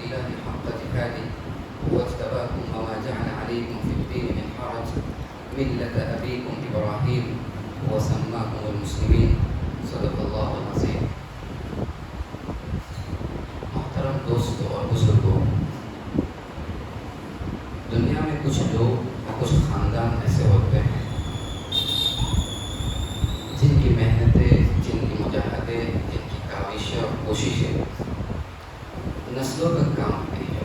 الله حق جهاده هو اجتباكم وما جعل عليكم في الدين من حرج ملة أبيكم إبراهيم وسماكم المسلمين صدق الله العظيم. محترم دوستوں اور بزرگوں، دنیا میں کچھ لوگ اور کچھ خاندان ایسے ہوتے ہیں جن کی محنتیں، جن کی مجاہدیں، جن کی کاوشیں اور کوششیں نسلوں تک کام نہیں ہے.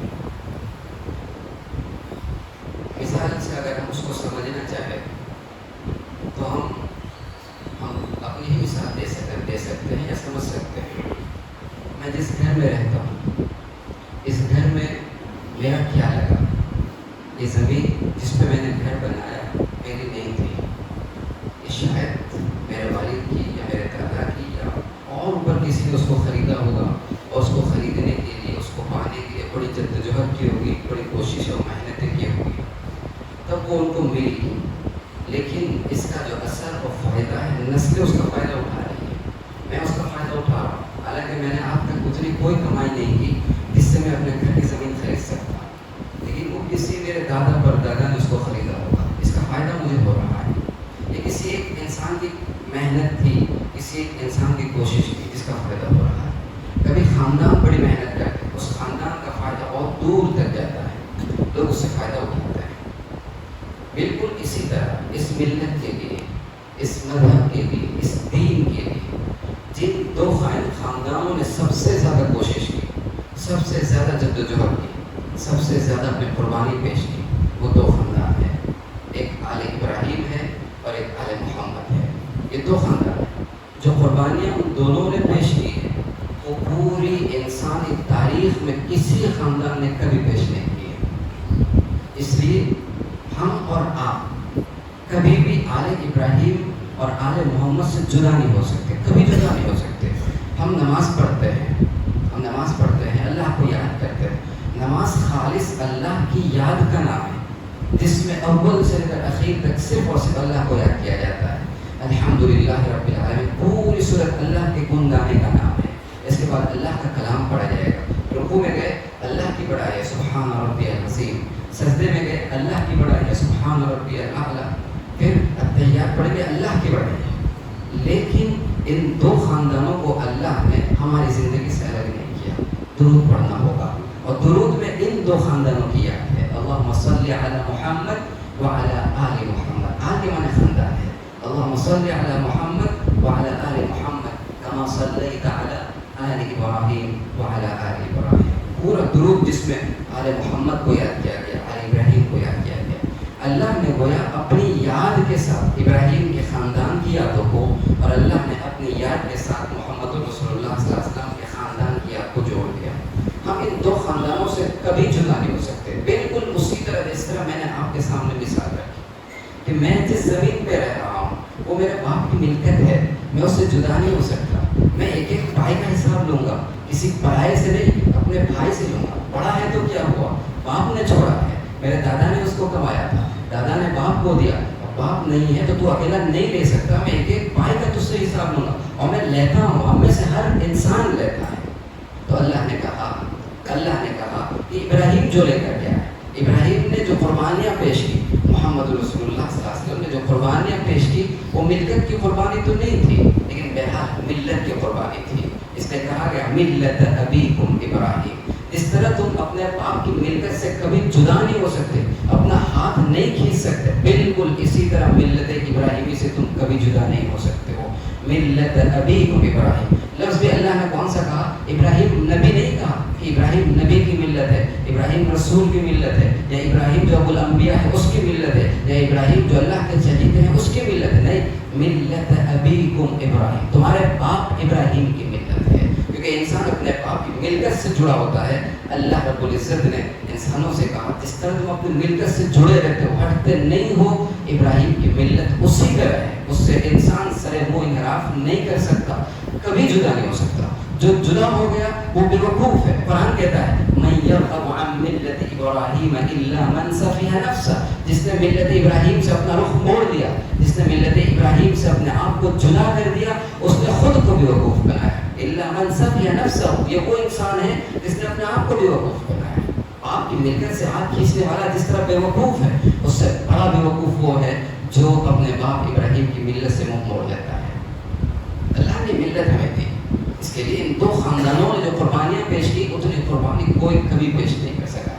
مثال سے اگر ہم اس کو سمجھنا چاہیں تو ہم اپنی ہی مثال دے سکتے ہیں یا سمجھ سکتے ہیں. میں جس گھر میں رہتا ہوں، اس گھر میں میرا کیا لگا؟ یہ زمین جس پہ میں نے گھر بنایا میری نہیں تھی، یہ شاید میرے والد کی یا میرے دادا کی یا اور اوپر کسی نے اس کو خریدا ہوگا، اور اس کو خریدنے کے لیے، اس کو پانے کے لیے بڑی جدوجہد کی ہوگی، بڑی کوشش اور محنتیں کی ہوگی، تب وہ ان کو ملی. لیکن اس کا جو اثر اور فائدہ ہے، نسلیں اس کا فائدہ اٹھا رہی ہے، میں اس کا فائدہ اٹھا رہا ہوں. حالانکہ میں نے آج تک اتنی کوئی کمائی نہیں کی جس سے میں اپنے گھر کی زمین خرید سکتا، لیکن وہ کسی میرے دادا پر دادا نے اس کو خریدا ہوگا، اس کا فائدہ مجھے ہو رہا ہے. یہ کسی ایک انسان کی محنت تھی، کسی ایک انسان کی کوشش تھی جس کا فائدہ ہو رہا ہے. کبھی خاندان بڑی محنت کرتے ہیں، اس خاندان کا فائدہ بہت دور تک جاتا ہے، لوگ اس سے فائدہ اٹھاتے ہیں. بالکل اسی طرح اس ملت کے لیے، اس مذہب کے لیے، اس دین کے لیے جن دو خاندانوں نے سب سے زیادہ کوشش کی، سب سے زیادہ جدوجہد کی، سب سے زیادہ اپنی قربانی پیش کی، وہ دو خاندان ہیں. ایک آل ابراہیم ہے اور ایک آل محمد ہے. یہ دو خاندان ہیں. جو قربانیاں ان دونوں نے پیش کی ہیں وہ پوری انسانی تاریخ میں کسی خاندان نے کبھی پیش نہیں کی ہے. اس لیے ہم اور آپ کبھی بھی آل ابراہیم اور آل محمد سے جدا نہیں ہو سکتے، کبھی جدا نہیں ہو سکتے. ہم نماز پڑھتے ہیں، اللہ کو یاد کرتے ہیں. نماز خالص اللہ کی یاد کا نام ہے، جس میں اول سے لے کر اخیر تک صرف اور صرف اللہ کو یاد کیا جاتا ہے. الحمدللہ رب العالمین پوری صورت اللہ کے گن گانے کا نام ہے. اس کے بعد اللہ کا کلام پڑھا جائے گا. رکوع میں گئے اللہ کی بڑائی ہے، سبحان ربی العظیم. سجدے میں گئے اللہ کی بڑائی ہے، سبحان ربی الاعلیٰ. پھر التحیات پڑھیں گے اللہ کی بڑائی ہے. لیکن ان دو خاندانوں کو اللہ نے ہماری زندگی سے الگ نہیں کیا. درود پڑھنا ہوگا، اور درود میں ان دو خاندانوں کی یاد ہے. اللہم صلی علی محمد وعلی آل محمد. آل معنی خاندان ہے. اللہم صلی علی محمد وعلی آل محمد کما صلیت علی آل ابراہیم وعلی آل ابراہیم. پورا درود جس میں آل محمد کو یاد کیا گیا، آل ابراہیم کو یاد کیا گیا. اللہ نے گویا اپنی یاد کے ساتھ ابراہیم کے خاندان کی یادوں کو، اور اللہ نے اپنی یاد کے ساتھ محمد رسول اللہ صلی اللہ علیہ وسلم کے خاندان کی یاد کو جوڑ دیا. ہم ان دو خاندانوں سے کبھی جدا نہیں ہو سکتے. بالکل اسی طرح جس طرح میں نے آپ کے سامنے مثال رکھی کہ میں جس زمین پہ رہ رہا ہوں وہ میرے باپ کی ملکت ہے، میں اس سے جدا نہیں ہو سکتا. میں ایک ایک پائی کا حساب لوں گا، کسی پرائے سے نہیں، اپنے بھائی سے لوں گا. بڑا ہے تو کیا ہوا، باپ نے چھوڑا ہے، میرے دادا نے اس کو کمایا تھا، دادا نے باپ کو دیا. باپ نہیں ہے تو اکیلا نہیں لے سکتا. میں ایک ایک پائی کا تجھ سے حساب لوں گا، اور میں لیتا ہوں، ہم میں سے ہر انسان لیتا ہے. تو اللہ نے کہا کہ ابراہیم جو لے کر گیا ہے، ابراہیم نے جو قربانیاں پیش کی، محمد رسول اللہ صلی اللہ علیہ وسلم نے جو قربانیاں پیش کی، وہ ملکت کی قربانی تو نہیں تھی، لیکن بہرحال ملت کی قربانی تھی. اس نے کہا گیا ملت ابیکم ابراہیم. اس طرح تم اپنے باپ کی ملکت سے کبھی جدا نہیں ہو سکتے، اپنا ہاتھ نہیں کھینچ سکتے. بالکل اسی طرح ملت ابراہیمی سے تم کبھی جدا نہیں ہو سکتے ہو. ملت ابیکم ابراہیم. لفظ بھی اللہ نے کون سا کہا؟ ابراہیم نبی نہیں کہا کہ ابراہیم نبی کی ملت ہے، ابراہیم رسول کی ملت ہے، یا ابراہیم جو ابو الانبیاء ہے اس کی ملت ہے، یا ابراہیم جو اللہ کے چہیتے ہیں اس کی ملت ہے. نہیں، ملت ابیکم ابراہیم، تمہارے باپ ابراہیم کی ملت ہے. کیونکہ انسان اپنے باپ کی ملکت سے جڑا ہوتا ہے. اللہ رب العزت نے انسانوں سے کہا جس طرح تم اپنی ملکت سے جڑے رہتے ہو، ہٹتے نہیں ہو، ابراہیم کی ملت اسی طرح ہے. اس سے انسان سر منہ انحراف نہیں کر سکتا، کبھی جدا نہیں ہو سکتا. جو جدا ہو گیا وہ بیوقوف ہے. قرآن کہتا ہے من یرغب عن ملت ابراہیم الا من سفیہ نفسہ. جس نے ملت ابراہیم سے اپنا رخ موڑ دیا، جس نے ملت ابراہیم سے اپنے آپ کو جدا کر دیا، اس نے خود کو بیوقوف بنایا. إلا من سفي نفسه، یہ وہ انسان ہے جس نے اپنے آپ کو بیوقوف بنایا. آپ کی ملکت سے ہاتھ کھینچنے والا جس طرح بیوقوف ہے، اس سے بڑا بیوقوف وہ ہے جو اپنے باپ ابراہیم کی ملت سے منہ موڑ لیتا ہے. اللہ نے ملت ہمیں دی، اس کے لیے ان دو خاندانوں نے جو قربانیاں پیش کی اتنی قربانی کوئی کبھی پیش نہیں کر سکا.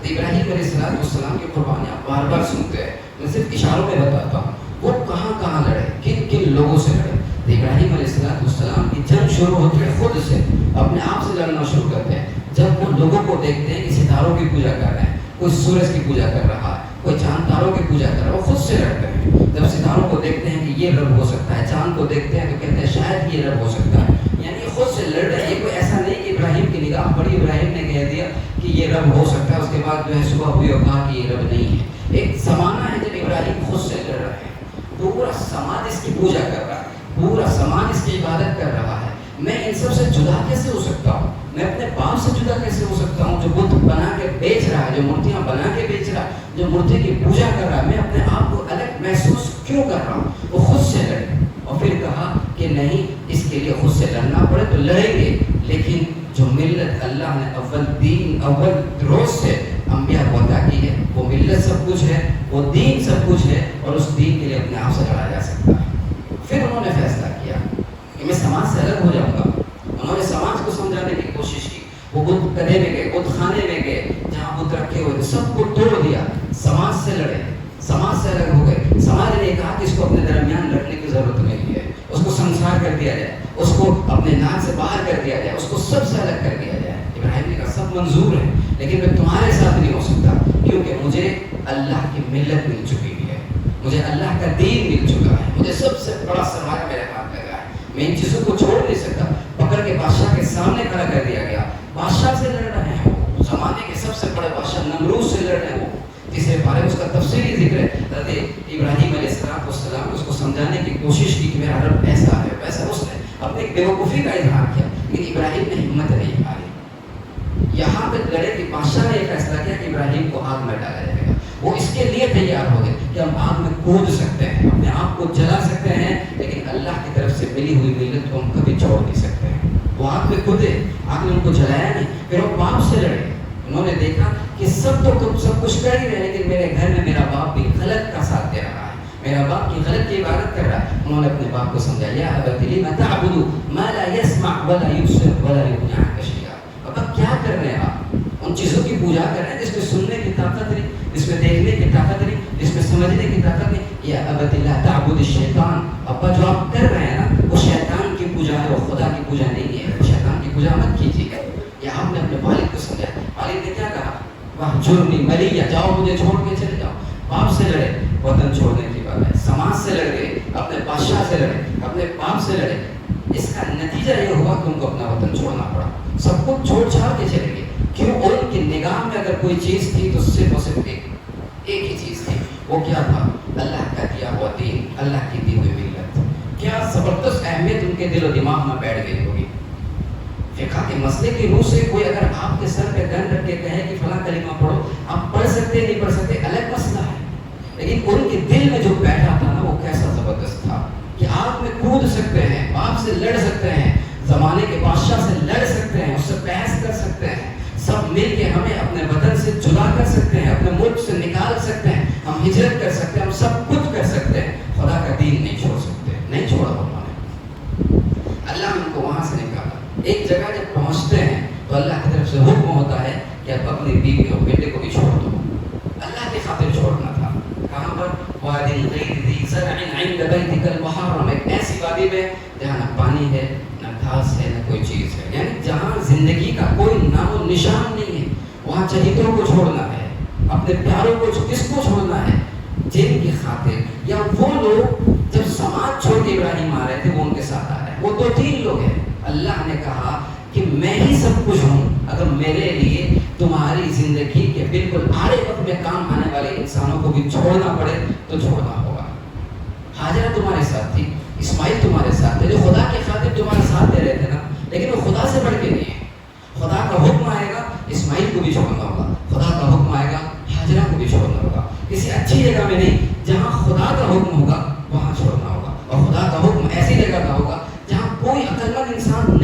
ابراہیم علیہ السلام کی قربانیاں بار بار سنتے ہیں. میں صرف اشاروں میں بتاتا ہوں وہ کہاں کہاں لڑے، کن کن لوگوں سے لڑے. ابراہیم علیہ السلام کی جنگ شروع ہوتی ہے خود سے، اپنے آپ سے لڑنا شروع کرتے ہیں. جب وہ لوگوں کو دیکھتے ہیں کہ ستاروں کی پوجا کر رہے ہیں، کوئی سورج کی پوجا کر رہا ہے، کوئی چاند تاروں کی پوجا کر رہا ہے، وہ خود سے لڑتے ہیں. جب ستاروں کو دیکھتے ہیں کہ یہ رب ہو سکتا ہے، چاند کو دیکھتے ہیں تو کہتے ہیں شاید یہ رب ہو سکتا ہے. یعنی خود سے لڑ رہے ہیں. یہ کوئی ایسا نہیں کہ ابراہیم کی نگاہ پڑی، ابراہیم نے کہہ دیا کہ یہ رب ہو سکتا ہے، اس کے بعد جو ہے صبح ہوئی اور کہا کہ یہ رب نہیں ہے. ایک زمانہ ہے جب ابراہیم خود سے لڑ رہے ہیں، پورا سماج اس کی پوجا کر رہا ہے، پورا سماج اس کی عبادت کر رہا ہے. میں ان سب سے جدا کیسے ہو سکتا ہوں؟ میں اپنے باپ سے جدا کیسے ہو سکتا ہوں جو بت بنا کے بیچ رہا ہے، جو مورتیاں بنا کے بیچ رہا ہے، جو مورتی کی پوجا کر رہا ہے؟ میں اپنے آپ کو الگ محسوس کیوں کر رہا ہوں؟ وہ خود سے لڑے اور پھر کہا کہ نہیں، اس کے لیے خود سے لڑنا پڑے تو لڑیں گے، لیکن جو ملت اللہ نے اول روز سے انبیاء کو عطا کی ہے، وہ ملت سب کچھ ہے، وہ دین سب کچھ ہے، اور اس دین کے لیے اپنے آپ سے لڑا جا سکتا ہے. پھر انہوں نے فیصلہ کیا کہ میں سماج سے الگ ہو جاؤں گا. انہوں نے سماج کو سمجھانے کی کوشش کی. وہ بت کدے میں گئے، بت خانے میں گئے جہاں بت رکھے ہوئے تھے، سب کو توڑ دیا. سماج سے لڑے، سماج سے الگ ہو گئے. سماج نے کہا کہ اس کو اپنے درمیان لڑنے کی ضرورت نہیں ہے، اس کو سنسار کر دیا جائے، اس کو اپنے نام سے باہر کر دیا جائے، اس کو سب سے الگ کر دیا جائے. ابراہیم نے کہا سب منظور ہے، لیکن میں تمہارے ساتھ نہیں ہو سکتا، کیونکہ مجھے اللہ کی ملت مل چکی ہے، مجھے اللہ کا دین مل چکا ہے، مجھے سب سے بڑا سرمایہ میرے ہاتھ لگا ہے. میں ان چیزوں کو چھوڑ نہیں سکتا. پکڑ کے بادشاہ کے سامنے کھڑا کر دیا گیا. بادشاہ سے لڑ رہے ہیں، وہ زمانے کے سب سے بڑے بادشاہ نمرود سے لڑ رہے ہیں. وہ تیسرے پارے اس کا تفصیلی ذکر ہے. حضرت ابراہیم علیہ السلام اس کو سمجھانے کی کوشش کی کہ میرا رب ایسا ہے ویسا. اس نے اپنی بیوقوفی کا اظہار کیا، لیکن ابراہیم نے ہمت نہیں ہاری. یہاں تک لڑے کہ بادشاہ نے یہ فیصلہ کیا کہ ابراہیم کو آگ میں ڈالا جائے گا. وہ اس کے لیے تیار ہو گئے کہ ہم آگ میں کود سکتے ہیں، اپنے آپ کو جلا سکتے ہیں، لیکن اللہ کی طرف سے ملی ہوئی ملت کو ہم کبھی چھوڑ نہیں سکتے ہیں. وہ آگ میں کودے، آگ نے ان کو جلایا نہیں. پھر وہ باپ سے لڑے. انہوں نے دیکھا کہ سب کچھ کر ہی رہے، لیکن میرے گھر میں میرا باپ بھی غلط کا ساتھ دے رہا ہے، میرا باپ کی غلط کی عبادت کر رہا ہے. انہوں نے اپنے باپ کو سمجھایا، یا ابت لم تعبد ما لا يسمع ولا يبصر ولا يغني عنك شيئا. ابا کیا کر رہے ہیں آپ؟ ان چیزوں کی پوجا کر رہے ہیں جس میں سننے کی طاقت نہیں، جس میں دیکھنے کی طاقت نہیں، جس میں سمجھنے کی طاقت نہیں. یا ابت لا تعبد الشیطان. ابا جو آپ کر رہے ہیں نا وہ شیطان کی پوجا ہے، وہ خدا کی پوجا نہیں ہے. شیطان کی پوجا مت کیجیے. یا ہم نے اپنے والد کو سمجھایا. والد نے کیا کہا؟ واہجرنی ملیہ، جاؤ مجھے چھوڑ کے چلے جاؤ. باپ سے لڑے، وطن چھوڑنے کی بات ہے. سماج سے لڑ گئے، اپنے بادشاہ سے لڑے، اپنے باپ سے لڑے. اس کا نتیجہ یہ ہوا کہ ان کو اپنا وطن چھوڑنا پڑا. سب کچھ چھوڑ چھاڑ کے چلے گئے. کیوں؟ ان کی نگاہ میں اگر کوئی چیز تھی تو صرف اور صرف ایک ہی چیز تھی. وہ کیا تھا؟ اللہ کا دیا ہوا دین، اللہ کی دی ہوئی ملت. کیا زبردست اہمیت ان کے دل و دماغ میں بیٹھ گئی ہوگی. فقہ کے مسئلے کی روح سے کوئی اگر آپ کے سر پہ گن رکھ کے کہے کہ فلاں کلمہ پڑھو، آپ پڑھ سکتے نہیں پڑھ سکتے الگ مسئلہ ہے، لیکن ان کے دل میں جو بیٹھا تھا نا وہ کیسا زبردست تھا کہ آگ میں کود سکتے ہیں، باپ سے لڑ سکتے ہیں، زمانے کے بادشاہ سے لڑ سکتے ہیں، اس سے بحث کر سکتے ہیں، سب مل کے ہمیں اپنے وطن سے جدا کر سکتے ہیں، اپنے ملک سے نکال سکتے ہیں، ہم ہجرت کر سکتے ہیں، ہم سب کچھ کر سکتے ہیں. خدا کا دین نہیں چھوڑ سکتے. نہیں چھوڑا انہوں نے. اللہ ان کو وہاں سے نکالا. ایک جگہ جب پہنچتے ہیں تو اللہ کی طرف سے حکم ہوتا ہے کہ اب اپنی بیوی اور بیٹے کو بھی چھوڑ دو. اللہ کی خاطر چھوڑنا تھا. کہاں پر؟ وادی غیر ذی زرع عند بیتک المحرم. ایک ایسی وادی میں جہاں نہ پانی ہے، نہ گھاس ہے، نہ کوئی چیز ہے، یعنی جہاں زندگی کا کوئی نام و نشان نہیں ہے. وہاں چہیتوں کو چھوڑنا ہے، اپنے پیاروں کو کس کو چھوڑنا ہے؟ جن کی خاطر یا وہ لوگ جب سماج چھوڑ کے ابراہیم آ رہے تھے وہ ان کے ساتھ آ رہے ہیں. وہ 2-3 لوگ ہیں. اللہ نے کہا کہ میں ہی سب کچھ ہوں. اگر میرے لیے تمہاری زندگی کے بالکل آڑے وقت میں کام آنے والے انسانوں کو بھی چھوڑنا پڑے تو چھوڑنا ہوگا. ہاجرہ تمہارے ساتھ تھی، اسماعیل تمہارے ساتھ تھے، جو خدا کی خاطر تمہارے ساتھ دے رہے تھے نا، لیکن وہ خدا سے بڑھ کے نہیں ہے. خدا کا حکم آئے گا اسماعیل کو بھی چھوڑنا ہوگا، خدا کا حکم آئے گا ہاجرہ کو بھی چھوڑنا ہوگا. کسی اچھی جگہ میں نہیں، جہاں خدا کا حکم ہوگا وہاں چھوڑنا ہوگا. اور خدا کا حکم ایسی جگہ کا ہوگا جہاں کوئی عقل مند انسان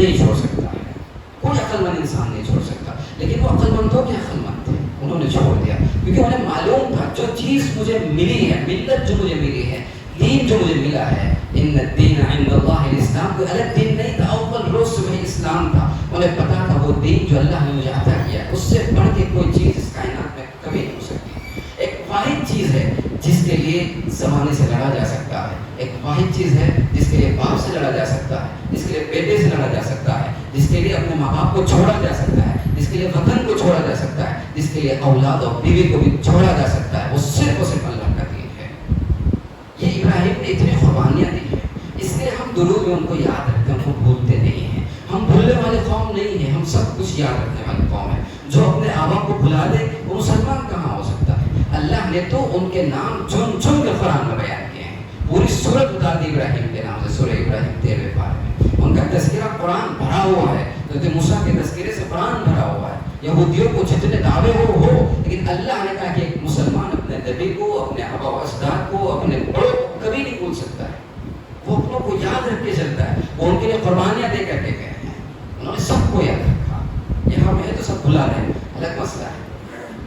مند ہو کہ عقل مند تھے، انہوں نے چھوڑ دیا، کیونکہ انہیں معلوم تھا جو چیز مجھے ملی ہے، ملت جو مجھے ملی ہے، دین جو مجھے ملا ہے، ان الدین عند اللہ الاسلام، کوئی الگ دین نہیں تھا، اول روز سے وہی اسلام تھا. انہیں پتا تھا وہ دین جو اللہ نے مجھے عطا کیا ہے، اس سے بڑھ کے کوئی چیز اس کائنات میں کبھی نہیں ہو سکتی. ایک واحد چیز ہے جس کے لیے زمانے سے لڑا جا سکتا ہے، ایک واحد چیز ہے جس کے لیے باپ سے لڑا جا سکتا ہے، جس کے لیے بیٹے سے لڑا جا سکتا ہے، جس کے لیے اپنے ماں باپ کو چھوڑا جا سکتا ہے، جس کے لیے وطن کو چھوڑا جا سکتا ہے، جس کے لیے اولاد اور بیوی کو بھی چھوڑا جا سکتا ہے، وہ صرف اور صرف اللہ کا دین ہے. یہ ابراہیم نے اتنی قربانیاں دی ہیں، اس لیے ہم درود میں ان کو یاد رکھتے ہیں، ان کو بھولتے نہیں ہیں. ہم بھولنے والے قوم نہیں ہیں، ہم سب کچھ یاد رکھنے والی قوم ہے. جو اپنے آبا کو بھلا دے وہ مسلمان کہاں ہو سکتا ہے؟ اللہ نے تو ان کے نام چن چن کے قرآن میں بیان کیے ہیں. پوری سورت اتار دی ابراہیم کے نام سے، سورہ ابراہیم 13 پارے میں. ان کا تذکرہ قرآن بھرا ہوا ہے، حضرت موسیٰ کے تذکرے سے قرآن بھرا ہوا ہے. یہودیوں کو جتنے دعوے ہو، لیکن اللہ نے کہا کہ ایک مسلمان اپنے نبی کو، اپنے آبا و اجداد کو، اپنے بڑوں کو کبھی نہیں بھول سکتا ہے. وہ اپنوں کو یاد رکھ کے چلتا ہے. وہ ان کے لیے قربانیاں دے کر کے گئے ہیں، انہوں نے سب کو یاد رکھا. یہاں میں تو سب بھلا رہے ہیں، الگ مسئلہ ہے.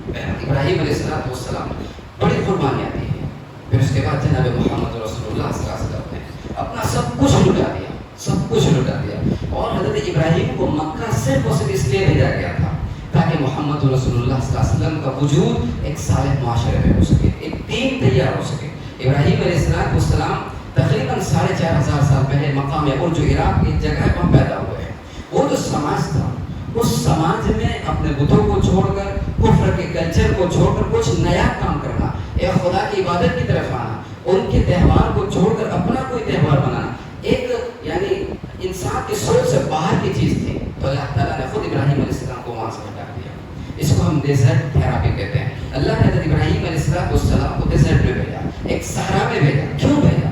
ابراہیم علیہ السلام بڑی قربانیاں دی ہیں. پھر اس کے بعد جناب محمد رسول اللہ صلی اللہ علیہ وسلم نے اپنا سب کچھ لٹا دیا، سب کچھ لٹا دیا. اور حضرت ابراہیم کو مکہ صرف اور صرف اس لیے بھیجا گیا تھا تاکہ محمد رسول اللہ صلی اللہ علیہ وسلم کا وجود ایک صالح معاشرے میں ہو سکے، ایک دین تیار ہو سکے. ابراہیم علیہ السلام تقریباً 4500 سال پہلے مقام عرج عراق ایک جگہ پر پیدا ہوئے ہیں. وہ جو سماج تھا، اس سماج میں اپنے بتوں کو چھوڑ کر، کفر کے کلچر کو چھوڑ کر کچھ نیا کام کرنا، ایک خدا کی عبادت کی طرف آنا، ان کے تہوار کو چھوڑ کر اپنا کوئی تہوار بنانا، ایک یعنی انسان کی سوچ سے باہر کی چیز تھی. تو اللہ تعالیٰ نے خود ابراہیم علیہ السلام کو وہاں سے ہٹا دیا. اس کو ہم ڈیزرٹ تھراپی کہتے ہیں. اللہ نے حضرت ابراہیم علیہ السلام کو ڈیزرٹ میں بھیجا، ایک صحرا میں بھیجا. کیوں بھیجا؟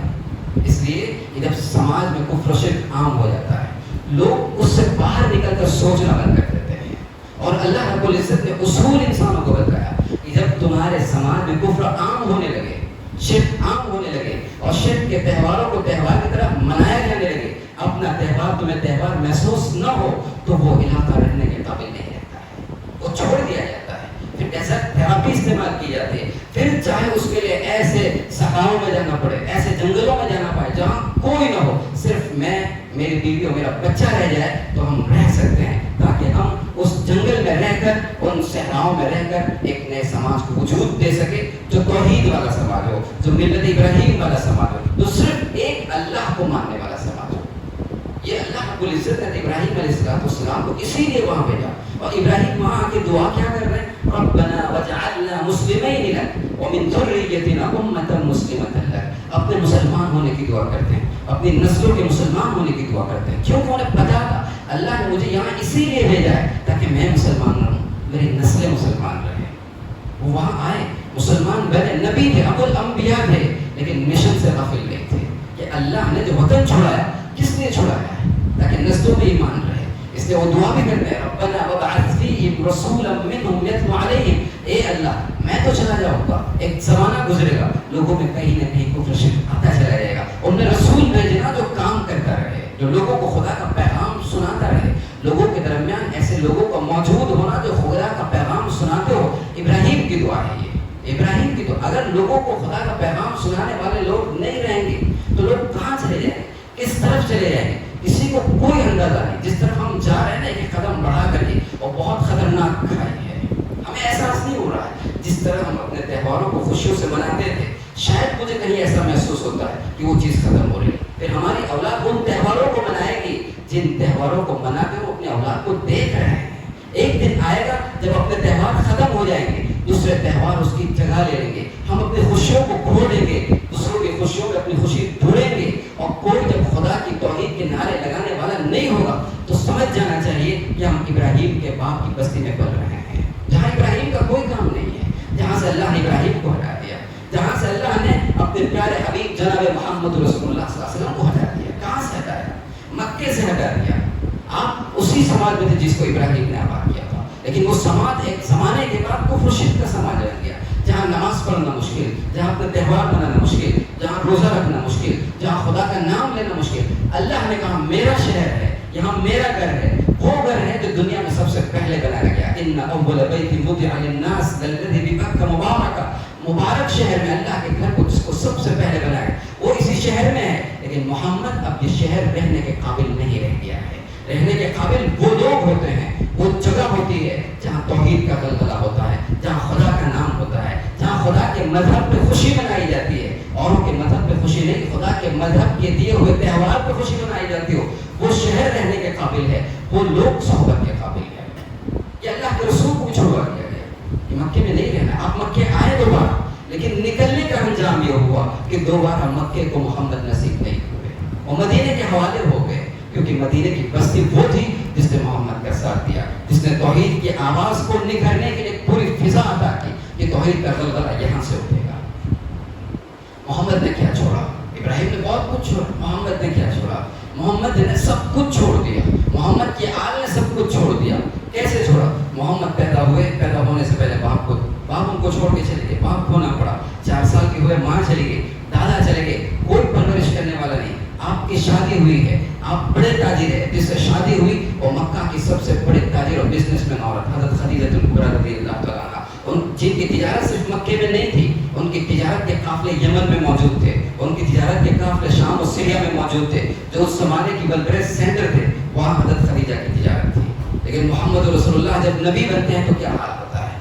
اس لیے کہ جب سماج میں کفر و شرک عام ہو جاتا ہے، لوگ اس سے باہر نکل کر سوچنا بند کر دیتے ہیں. اور اللہ رب العزت نے اصول انسانوں کو بتایا کہ جب تمہارے سماج میں کفر عام ہونے لگے، شرک عام ہونے لگے، اور شرک کے تہواروں کو تہوار کی طرح منایا جانے لگے، اپنا تہوار تمہیں تہوار محسوس نہ ہو تو وہ علاقہ رہنے کے قابل نہیں رہتا ہے، وہ چھوڑ دیا جاتا ہے. پھر ڈیزرٹ تھراپی استعمال کی جاتی ہے. پھر چاہے اس کے لیے ایسے صحراؤں میں جانا پڑے، ایسے جنگلوں میں جانا پڑے جہاں کوئی نہ ہو، صرف میں، میری بیوی اور میرا بچہ رہ جائے تو ہم رہ سکتے ہیں، تاکہ ہم اس جنگل میں رہ کر، ان صحراؤں میں رہ کر ایک نئے سماج کو وجود دے سکے، جو توحید والا سماج ہو، جو ملت ابراہیم والا سماج ہو، جو صرف ایک اللہ کو ماننے والا سماج ہو. یہ اللہ رب العزت نے ابراہیم علیہ السلام کو اسی لیے وہاں بھیجا. اور ابراہیم وہاں آ کے دعا کیا کر رہے ہیں؟ ربنا وجعلنا مسلمین لک ومن ذریتنا امۃ مسلمۃ لک. اپنے مسلمان ہونے کی دعا کرتے ہیں، اپنی نسلوں کے مسلمان ہونے کی دعا کرتے ہیں. کیونکہ انہیں پتا تھا اللہ نے مجھے یہاں اسی لیے بھیجا ہے تاکہ میں مسلمان رہوں، میری نسلیں مسلمان رہیں. وہ وہاں آئے، مسلمان بنے، نبی تھے، ابو الانبیاء تھے، لیکن مشن سے غافل نہیں تھے کہ اللہ نے جو وطن چھوڑایا کس لیے چھوڑایا ہے؟ تاکہ نسلوں میں ایمان رہے. اس لیے وہ دعا بھی کرتے ہیں، ربنا وابعث فیہم رسولا منہم یتلو علیہم. اے اللہ، میں تو چلا جاؤں گا، ایک زمانہ گزرے گا، لوگوں میں کہیں نہ کہیں کفر شرک آتا چلا جائے گا. ان نے رسول بھیجنا جو کام کرتا رہے، جو لوگوں کو خدا کا پیغام سناتا رہے. لوگوں کے درمیان ایسے لوگوں کا موجود ہونا جو خدا کا پیغام سناتے ہو. ابراہیم کی دعا ہے یہ، ابراہیم کی دعا. اگر لوگوں کو خدا کا پیغام سنانے والے لوگ نہیں رہیں گے تو لوگ کہاں چلے جائیں گے، کس طرف چلے جائیں گے؟ کسی کو کوئی اندازہ نہیں. جس طرف ہم جا رہے ہیں نا، ایک قدم بڑھا کر کے، اور بہت خطرناک کھائی ہے، ہمیں احساس نہیں ہو رہا ہے. جس طرح ہم اپنے تہواروں کو خوشیوں سے مناتے تھے، شاید مجھے کہیں ایسا محسوس ہوتا ہے کہ وہ چیز ختم ہو رہی ہے. پھر ہماری اولاد ان تہواروں کو منائے گی جن تہواروں کو منا کے وہ اپنے اولاد کو دیکھ رہے ہیں. ایک دن آئے گا جب اپنے تہوار ختم ہو جائیں گے، دوسرے تہوار اس کی جگہ لے لیں گے. ہم اپنی خوشیوں کو کھو دیں گے، دوسروں کی خوشیوں میں اپنی خوشی ڈھونڈیں گے. اور کوئی جب خدا کی توحید کے نعرے لگانے والا نہیں ہوگا تو سمجھ جانا چاہیے کہ ہم ابراہیم کے باپ کی بستی میں پل رہے ہیں، جہاں ابراہیم کا کوئی کام نہیں ہے، جہاں سے اللہ نے ابراہیم کو ہٹا دیا، جہاں سے اللہ نے اپنے پیارے حبیب جناب محمد رسول اللہ صلی اللہ علیہ وسلم کو ہٹا دیا. کہاں سے ہٹایا؟ مکے سے ہٹا دیا. آپ اسی سماج میں تھے جس کو ابراہیم نے آباد کیا تھا، لیکن وہ سماج ایک زمانے کے بعد کفر و شرک کا سماج بن گیا، جہاں نماز پڑھنا مشکل، جہاں اپنے تہوار منانا مشکل، جہاں روزہ رکھنا مشکل، جہاں خدا کا نام لینا مشکل. اللہ نے کہا میرا شہر ہے، یہاں میرا گھر ہے، وہ گھر ہے جو دنیا میں سب سے پہلے بنایا گیا. ان اول بیت وضع للناس للذی ببکہ مبارکہ، مبارک شہر میں اللہ کے گھر کو جس کو سب سے پہلے بنایا وہ اسی شہر میں ہے، لیکن محمد اب یہ شہر رہنے کے قابل نہیں رہ گیا ہے۔ رہنے کے قابل وہ لوگ ہوتے ہیں، وہ جگہ ہوتی ہے جہاں توحید کا غلغلہ ہوتا ہے، جہاں خدا کا نام ہوتا ہے، جہاں خدا کے مذہب پہ خوشی منائی جاتی ہے، اوروں کے مذہب پہ خوشی نہیں، خدا کے مذہب کے دیے ہوئے تہوار پہ خوشی منائی جاتی ہو، وہ شہر رہنے کے قابل ہے، وہ لوگ صحبت کے قابل ہے۔ یہ اللہ کے رسول کو چھوڑا دیا گیا کہ مکے میں نہیں رہنا، آپ مکے آئے دوبارہ، لیکن نکلنے کا انجام یہ ہوا کہ دوبارہ مکے کو محمد نصیب نہیں ہوئے، وہ مدینے کے حوالے ہو گئے، کیونکہ مدینے کی بستی وہ تھی جس نے محمد کا ساتھ دیا، جس نے توحید کی آواز کو نکھرنے کے لیے پوری فضا عطا کی کہ توحید کا غلغلہ یہاں سے اٹھے گا۔ محمد نے کیا چھوڑا؟ ابراہیم نے بہت کچھ چھوڑا، محمد نے کیا چھوڑا؟ محمد نے سب کچھ چھوڑ دیا، محمد کی آل نے سب کچھ چھوڑ دیا۔ کیسے چھوڑا؟ محمد پیدا ہوئے، پیدا ہونے سے پہلے باپ ان کو چھوڑ کے چلے گئے، باپ کھونا پڑا، 4 سال کے ہوئے ماں چلی گئی، دادا چلے گئے، کوئی پرورش کرنے والا نہیں۔ آپ کی شادی ہوئی ہے، آپ بڑے تاجر ہیں، جس سے شادی ہوئی وہ مکہ کی سب سے بڑے تاجر اور بزنس مین عورت حضرت خدیجہ الکبریٰ رضی اللہ تعالیٰ عنہا، جن کی تجارت صرف مکے میں نہیں تھی، ان کی تجارت کے قافلے یمن میں موجود تھے، ان کی تجارت کے قافلے شام اور سیریا میں موجود تھے، جو اس زمانے کی بلبریز سینٹر تھے، وہاں حضرت خدیجہ کی تجارت تھی۔ لیکن محمد رسول اللہ جب نبی بنتے ہیں تو کیا حال ہوتا ہے؟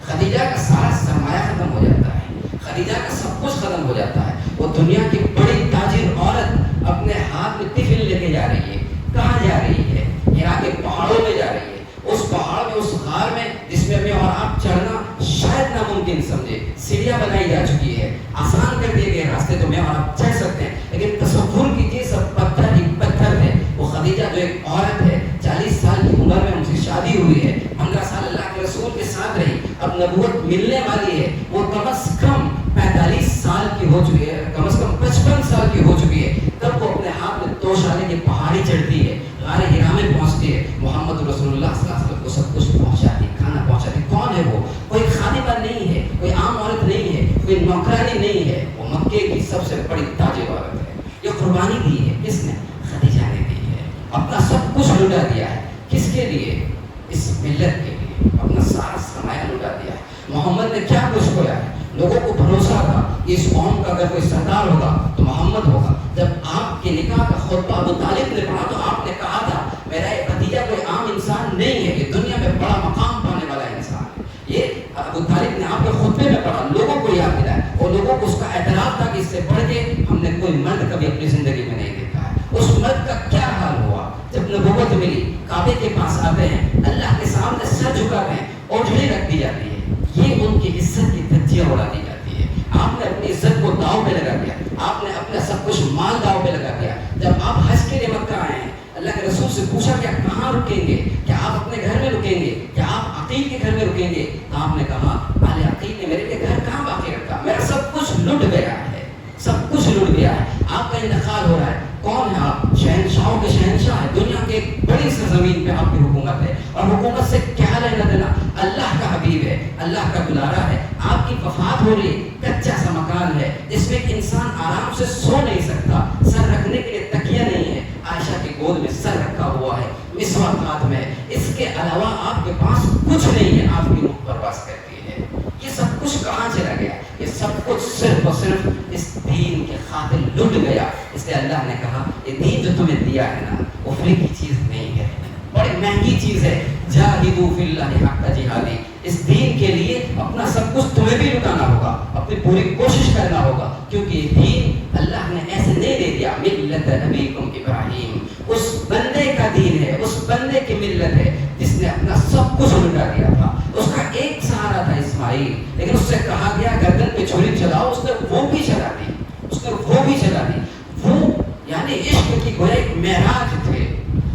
خدیجہ کا سارا سرمایہ ختم ہو جاتا ہے، خدیجہ کا سب کچھ ختم ہو جاتا ہے، وہ دنیا کی بڑی تاجر عورت اپنے ہاتھ میں ٹفن لے کے جا رہی ہے، کہاں جا رہی ہے؟ ہرا کے پہاڑوں میں جا رہی ہے، اس پہاڑ میں، اس غار میں جس میں اور آپ چڑھنا شاید ناممکن سمجھے، سیڑھیاں بنائی جا چکی ہے، آسان کر دیے گئے راستے، تو میں اور آپ چڑھ سکتے ہیں، لیکن تصور کیجیے سب پتھر ہی پتھر ہے۔ وہ خدیجہ جو ایک عورت ہے، 40 سال کی عمر میں ان سے شادی ہوئی ہے، 15 سال اللہ کے رسول کے ساتھ رہی، اب نبوت ملنے والی ہے، وہ کم از کم 45 سال کی ہو چکی ہے، کم از کم 55 سال کی ہو چکی ہے، تب وہ اپنے ہاتھ میں توشالے کی پہاڑی چڑھتی ہے، غار ہرا میں پہنچتی ہے، محمد رسول اللہ صلی اللہ علیہ وسلم کو سب کچھ پہنچاتی، کھانا پہنچاتی۔ کون ہے وہ؟ کوئی خادمہ نہیں ہے، کوئی عام عورت نہیں ہے، کوئی نوکرانی نہیں ہے، وہ مکے کی سب سے بڑی تاجر عورت ہے۔ یہ قربانی دی ہے کس نے؟ خدیجہ نے دی ہے، اپنا سب کچھ لٹا دیا ہے، کس کے لیے؟ اس ملت کے لیے، اپنا سارا سرمایہ لٹا دیا ہے۔ محمد نے کیا کچھ کھویا ہے؟ لوگوں کو بھروسہ تھا کہ اس قوم کا اگر کوئی سردار ہوگا تو محمد ہوگا۔ جب آپ کے نکاح کا خطبہ ابو طالب نے پڑھا تو آپ نے کہا تھا میرا یہ بھتیجا کوئی عام انسان نہیں ہے، یہ دنیا میں بڑا مقام پانے والا انسان ہے۔ یہ ابو طالب نے آپ کے خطبے میں پڑھا، لوگوں کو یاد دلایا، اور لوگوں کو اس کا اعتراف تھا کہ اس سے بڑھ کے ہم نے کوئی مرد کبھی اپنی زندگی میں نہیں دیکھا ہے۔ اس مرد کا کیا حال ہوا جب نبوت ملی، کعبے کے پاس آتے ہیں، اللہ کے سامنے سر جھکاتے ہیں، اوجھڑی رکھ دی جاتی ہے، یہ ان کی عزت کی دھجیاں اڑا دی جاتی ہے۔ آپ نے اپنی عزت کو داؤ پہ لگا دیا، آپ نے اپنا سب کچھ مال داؤ پہ لگا دیا۔ جب آپ حج کے لیے مکہ آئے ہیں، اللہ کے رسول سے پوچھا کیا کہاں رکیں گے؟ کیا آپ اپنے گھر میں رکیں گے؟ کیا آپ عقیل کے گھر میں رکیں گے؟ تو آپ نے کہا آل عقیل نے میرے لیے گھر کہاں باقی رکھا، میرا سب کچھ لٹ گیا ہے، سب کچھ لٹ گیا ہے۔ آپ کا انتقال ہو رہا ہے، کون ہے آپ؟ شہنشاہوں کے شہنشاہ ہیں، دنیا کے ایک بڑی سرزمین پہ آپ کی حکومت ہے، اور حکومت سے کیا لینا دینا؟ اللہ کا حبیب ہے، اللہ کا دلارا ہے، آپ کی وفات ہو رہی ہے، کچا سا مکان ہے جس میں انسان آرام سے سو نہیں سکتا، سر رکھنے کے لیے تکیہ نہیں ہے، عائشہ کی گود میں سر رکھا ہوا ہے، مسواک ہاتھ میں، اس کے علاوہ آپ کے پاس کچھ نہیں ہے، آپ کی روح پرواز کرتی ہے۔ یہ سب کچھ کہاں چلا گیا؟ یہ سب کچھ صرف اور صرف اس دین کے خاطر لٹ گیا۔ اس لیے اللہ نے کہا یہ دین جو تمہیں دیا ہے نا، وہ فری کی چیز نہیں ہے، بڑی مہنگی چیز ہے۔ جاہدوا فی اللہ حق جہادی، اس دین کے لیے اپنا سب کچھ تمہیں بھی لٹانا ہوگا، اپنی پوری کوشش کرنا ہوگا، کیونکہ یہ دین اللہ نے ایسے نہیں دے دیا۔ ملت ابیکم ابراہیم، اس بندے کا دین ہے، اس بندے کی ملت ہے جس نے اپنا سب کچھ لٹا دیا تھا۔ اس کا ایک سہارا تھا اسماعیل، لیکن اس سے کہا گیا گردن پہ چھری چلاؤ، اس نے وہ بھی چلا دی، اس نے وہ بھی چلا دی۔ وہ یعنی عشق کی گویا ایک معراج تھے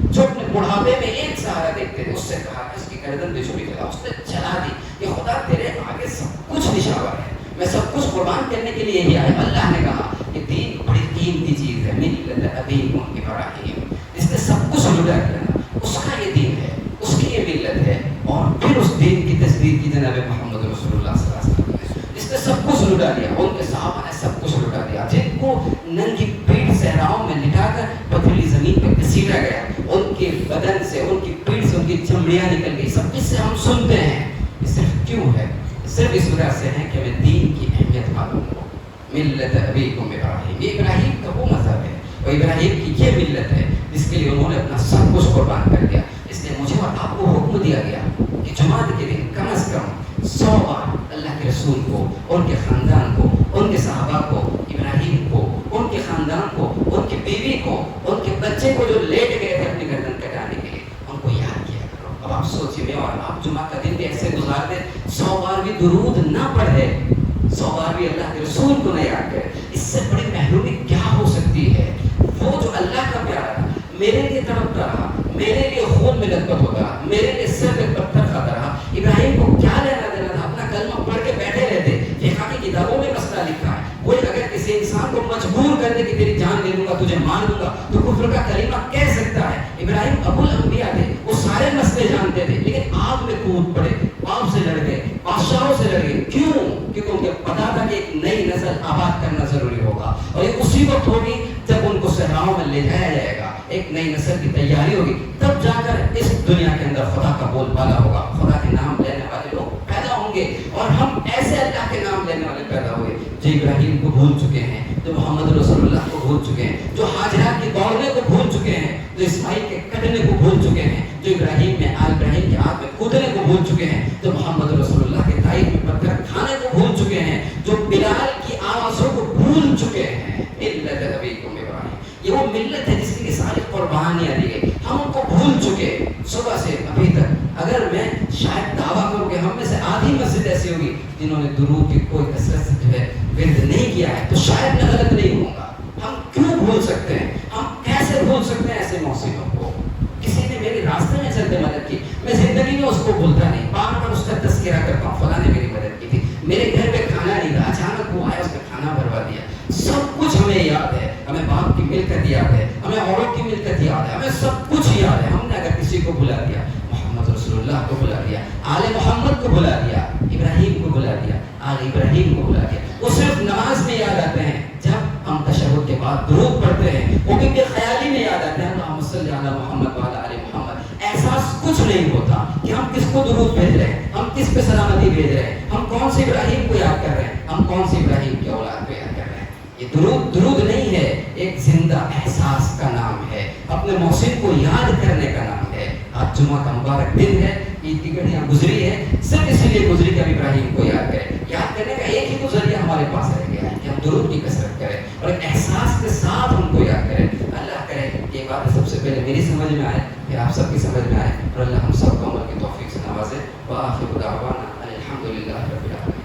جو اپنے بڑھاپے میں ایک سہارا دیکھتے تھے، اس سے کہا کہ اس کی گردن پہ چھری چلاؤ، اس نے چلا دی۔ یہ خدا تیرے آگے سب کچھ نشاور ہے، میں سب کچھ قربان کرنے کے لیے ہی آیا۔ اللہ نے کہا کہ دین بڑی قیمتی چیز ہے، ملت ابیکم ابراہیم، اس نے سب کچھ لٹا دیا نا، اس کا یہ دین ہے، اس کی یہ ملت ہے، اور پھر اس دین کی تصدیق کی جناب محمد رسول اللہ صلی اللہ علیہ وسلم نے، جس نے سب کچھ لٹا دیا، ان کے صحابہ نے سب کچھ لٹا دیا، جن کو ننگی پیٹ صحراؤں میں لٹا کر پتھریلی زمین پہ گھسیٹا گیا، ان کے بدن سے، ان کی پیٹ سے، ان کی چمڑی انبیاء نکل گئی، سب کس سے ہم سنتے ہیں. یہ صرف کیوں ہے؟ صرف اس وجہ سے ہے کہ ہمیں دین کی اہمیت معلوم ہو. ملت ابیکم ابراہیم، یہ ابراہیم کا وہ مذہب ہے اور ابراہیم کی یہ ملت ہے جس کے لیے انہوں نے اپنا سب کچھ قربان کر دیا. اس لیے مجھے اور آپ کو حکم دیا گیا کہ جمعہ کے دن کم از کم 100 بار اللہ کے رسول کو، ان کے خاندان کو، ان کے صحابہ کو، ابراہیم کو، ان کے خاندان کو، ان کی بیوی کو، ان کے بچے کو جو لیٹ گئے تھے اپنی گردن کٹانے کے لیے، ان کو یاد کیا کرو. اب آپ سوچیے میں اور آپ جمعہ کا دن بھی ایسے گزار دیں 100 بار بھی درود نہ پڑھے، 100 بار بھی اللہ کے رسول کو نہ یاد کرے. اس سے بڑی محرومی کیا ہو سکتی ہے؟ وہ جو اللہ کا پیارا میرے لیے تڑپتا رہا، میرے لیے خون میں لطپت ہوتا رہا، میرے لیے سر پہ پتھر کھاتا رہا. ابراہیم کو کیا لینا دینا تھا؟ اپنا کلمہ پڑھ کے بیٹھے رہتے. فقہ کی کتابوں میں مسئلہ لکھا ہے، کوئی اگر کسی انسان کو مجبور کر دے کہ تیری جان لے لوں گا، تجھے مان لوں گا، تو کفر کا کلمہ کہہ سکتا ہے. ابراہیم ابو الانبیاء تھے، وہ سارے مسئلے جانتے تھے، لیکن آگ میں کود پڑے، باپ سے لڑ گئے، بادشاہوں سے لڑ گئے. کیوں؟ کیونکہ ان کو پتا تھا کہ ایک نئی نسل آباد کرنا ضروری ہوگا، اور یہ اسی وقت ہوگی جب ان کو صحراؤں میں لے جایا جائے گا. ایک نئی نسل کی تیاری ہوگی، تب جا کر اس دنیا کے اندر خدا کا بول بالا ہوگا، خدا کے نام لینے والے لوگ پیدا ہوں گے. اور ہم ایسے اللہ کے نام لینے والے پیدا ہوئے جو ابراہیم کو بھول چکے ہیں، جو محمد رسول اللہ کو بھول چکے ہیں، جو ہاجرہ کی دوڑنے کو بھول چکے ہیں، جو اسماعیل کے کٹنے کو بھول چکے ہیں، جو ابراہیم کے آگ میں کودنے کو بھول چکے ہیں، جو محمد رسول اللہ کے تائید میں پتھر کھانے کو بھول چکے ہیں، جو بلال کی آوازوں کو بھول چکے ہیں. ملت ابیکم ابراہیم، یہ وہ ملت ہے جس کی ساری قربانیاں دی گئی. ہم ان کو بھول چکے صبح سے ابھی تک. اگر میں شاید دعویٰ کروں کہ ہم میں سے آدھی مسجد ایسی ہوگی جنہوں نے درود کی کوئی کثرت سے جو ہے ورد نہیں کیا ہے، تو شاید میں غلط نہیں ہوں گا. ہم کیوں بھول سکتے ہیں؟ ہم کیسے بھول سکتے ہیں ایسے موسیقوں کو؟ کسی نے میرے راستے میں چلتے مدد کی، میں زندگی میں اس کو بھولتا نہیں، بار بار اس کا تذکرہ کرتا ہوں، فلاں نے میری مدد کی تھی، میرے گھر پہ کھانا نہیں تھا، اچانک وہ آیا، اس نے کھانا بھروا دیا. سب کچھ ہمیں یاد ہے، ہمیں باپ کی ملکت یاد ہے، ہمیں عورت کی ملکت یاد ہے، ہمیں سب کچھ یاد ہے. ہم نے اگر کسی کو بھلا دیا، محمد رسول اللہ کو بھلا دیا، آل محمد کو بھلا دیا، ابراہیم کو بھلا دیا، آل ابراہیم کو بھلا دیا. وہ صرف نماز میں یاد آتے ہیں جب ہم تشہد کے بعد درود پڑھتے ہیں، وہ بھی بے خیالی میں یاد آتے ہیں، اللہم صلی علی محمد وعلی آل محمد. احساس کچھ نہیں ہوتا کہ ہم کس کو درود بھیج رہے ہیں، ہم کس پہ سلامتی بھیج رہے ہیں، ہم کون سے ابراہیم کو یاد کر رہے ہیں، ہم کون سی ابراہیم کی اولاد کو یاد کر رہے ہیں. یہ درود نہیں ہے، ایک زندہ احساس کا نام ہے، اپنے محسن کو یاد کرنے کا نام ہے. آج جمعہ کا مبارک دن ہے، عید کی گھڑیاں گزری ہے، صرف اسی لیے گزری کہ ہم ابراہیم کو یاد کریں. یاد کرنے کا ایک ہی تو ذریعہ ہمارے پاس رہ گیا ہے کہ ہم درود کی کثرت کریں اور ایک احساس کے ساتھ ان کو یاد کریں. اللہ کرے یہ بات سب سے پہلے میری سمجھ میں آئے، پھر آپ سب کی سمجھ میں آئے، اور اللہ ہم سب کو عمل کی توفیق سے نوازے. وآخر دعوانا الحمدللہ رب العالمین.